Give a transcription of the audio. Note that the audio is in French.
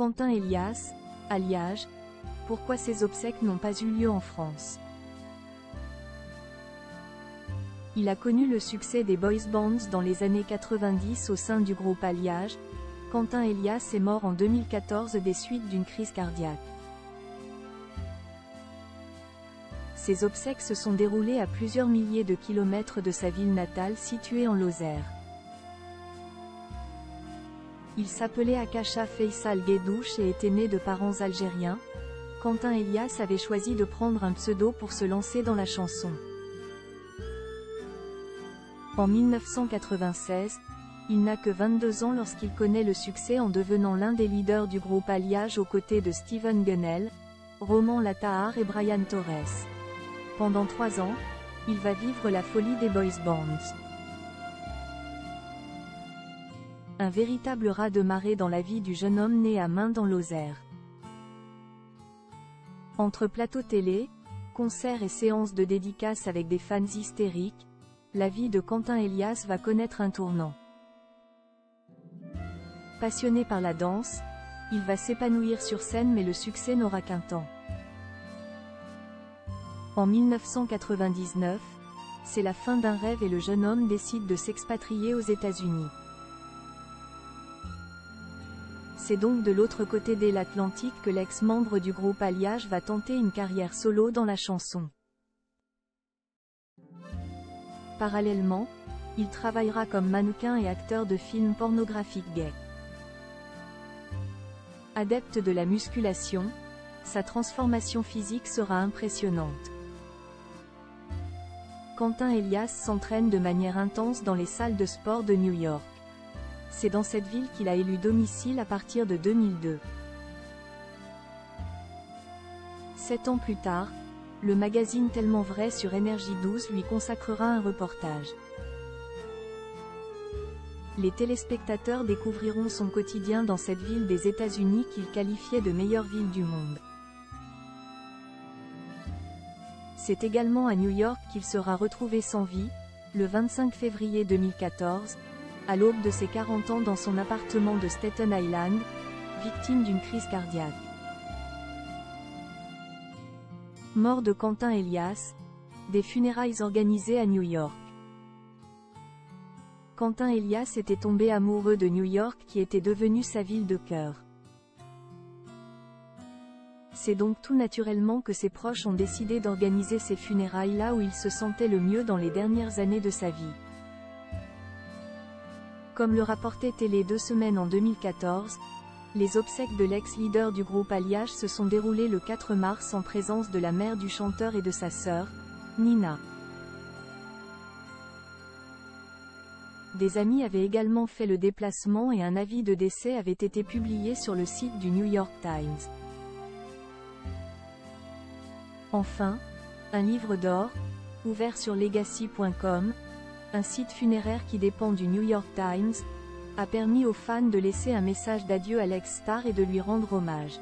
Quentin Elias, à Liège, pourquoi ses obsèques n'ont pas eu lieu en France? Il a connu le succès des boys bands dans les années 90 au sein du groupe Liège. Quentin Elias est mort en 2014 des suites d'une crise cardiaque. Ses obsèques se sont déroulées à plusieurs milliers de kilomètres de sa ville natale située en Lozère. Il s'appelait Akasha Faisal Guedouche et était né de parents algériens. Quentin Elias avait choisi de prendre un pseudo pour se lancer dans la chanson. En 1996, il n'a que 22 ans lorsqu'il connaît le succès en devenant l'un des leaders du groupe Liège aux côtés de Steven Gunnell, Roman Latahar et Brian Torres. Pendant 3 ans, il va vivre la folie des boys bands. Un véritable raz de marée dans la vie du jeune homme né à Main dans Lozère. Entre plateaux télé, concerts et séances de dédicaces avec des fans hystériques, la vie de Quentin Elias va connaître un tournant. Passionné par la danse, il va s'épanouir sur scène mais le succès n'aura qu'un temps. En 1999, c'est la fin d'un rêve et le jeune homme décide de s'expatrier aux États-Unis. C'est donc de l'autre côté de l'Atlantique que l'ex-membre du groupe Liège va tenter une carrière solo dans la chanson. Parallèlement, il travaillera comme mannequin et acteur de films pornographiques gays. Adepte de la musculation, sa transformation physique sera impressionnante. Quentin Elias s'entraîne de manière intense dans les salles de sport de New York. C'est dans cette ville qu'il a élu domicile à partir de 2002. 7 ans plus tard, le magazine Tellement Vrai sur Énergie 12 lui consacrera un reportage. Les téléspectateurs découvriront son quotidien dans cette ville des États-Unis qu'il qualifiait de meilleure ville du monde. C'est également à New York qu'il sera retrouvé sans vie, le 25 février 2014, à l'aube de ses 40 ans dans son appartement de Staten Island, victime d'une crise cardiaque. Mort de Quentin Elias, des funérailles organisées à New York. Quentin Elias était tombé amoureux de New York qui était devenue sa ville de cœur. C'est donc tout naturellement que ses proches ont décidé d'organiser ses funérailles là où il se sentait le mieux dans les dernières années de sa vie. Comme le rapportait Télé 2 Semaines en 2014, les obsèques de l'ex-leader du groupe Liège se sont déroulées le 4 mars en présence de la mère du chanteur et de sa sœur, Nina. Des amis avaient également fait le déplacement et un avis de décès avait été publié sur le site du New York Times. Enfin, un livre d'or, ouvert sur legacy.com, un site funéraire qui dépend du New York Times, a permis aux fans de laisser un message d'adieu à l'ex-star et de lui rendre hommage.